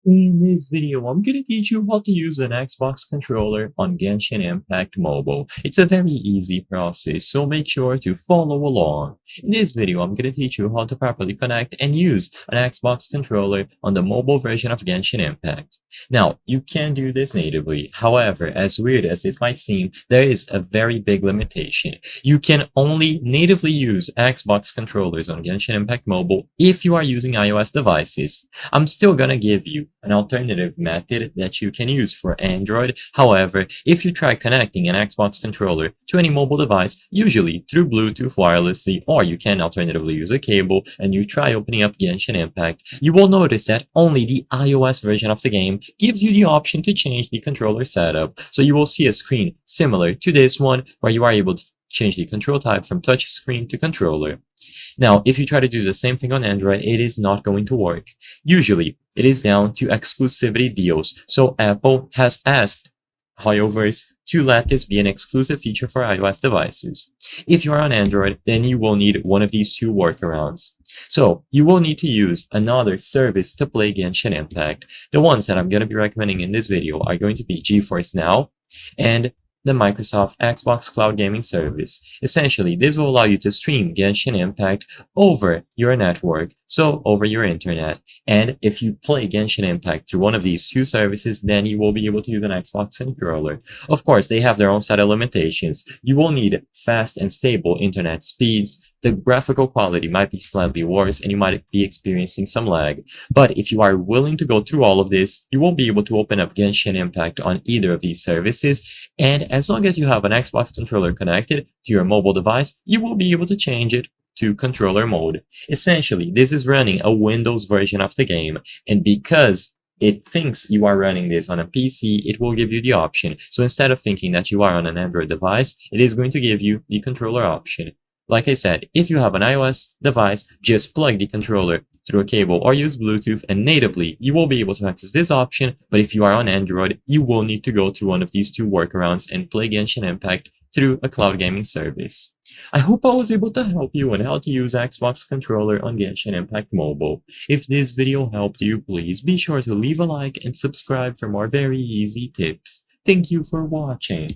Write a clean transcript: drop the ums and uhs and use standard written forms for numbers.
In this video, I'm going to teach you how to use an Xbox controller on Genshin Impact Mobile. It's a very easy process, so make sure to follow along. In this video, I'm going to teach you how to properly connect and use an Xbox controller on the mobile version of Genshin Impact. Now, you can do this natively. However, as weird as this might seem, there is a very big limitation. You can only natively use Xbox controllers on Genshin Impact Mobile if you are using iOS devices. I'm still going to give you an alternative method that you can use for Android. However, if you try connecting an Xbox controller to any mobile device, usually through Bluetooth wirelessly, or you can alternatively use a cable, and you try opening up Genshin Impact, you will notice that only the iOS version of the game gives you the option to change the controller setup. So you will see a screen similar to this one where you are able to change the control type from touch screen to controller. Now, if you try to do the same thing on Android, it is not going to work. Usually, it is down to exclusivity deals, so Apple has asked HoYoverse to let this be an exclusive feature for iOS devices. If you are on Android, then you will need one of these two workarounds. So, you will need to use another service to play Genshin Impact. The ones that I'm going to be recommending in this video are going to be GeForce Now and the Microsoft Xbox Cloud Gaming Service. Essentially, this will allow you to stream Genshin Impact over your network, so over your internet. And if you play Genshin Impact through one of these two services, then you will be able to use an Xbox controller. Of course, they have their own set of limitations. You will need fast and stable internet speeds. The graphical quality might be slightly worse and you might be experiencing some lag. But if you are willing to go through all of this, you will be able to open up Genshin Impact on either of these services. And as long as you have an Xbox controller connected to your mobile device, you will be able to change it to controller mode. Essentially, this is running a Windows version of the game. And because it thinks you are running this on a PC, it will give you the option. So instead of thinking that you are on an Android device, it is going to give you the controller option. Like I said, if you have an iOS device, just plug the controller through a cable or use Bluetooth, and natively you will be able to access this option. But if you are on Android, you will need to go through one of these two workarounds and play Genshin Impact through a cloud gaming service. I hope I was able to help you on how to use Xbox controller on Genshin Impact Mobile. If this video helped you, please be sure to leave a like and subscribe for more very easy tips. Thank you for watching.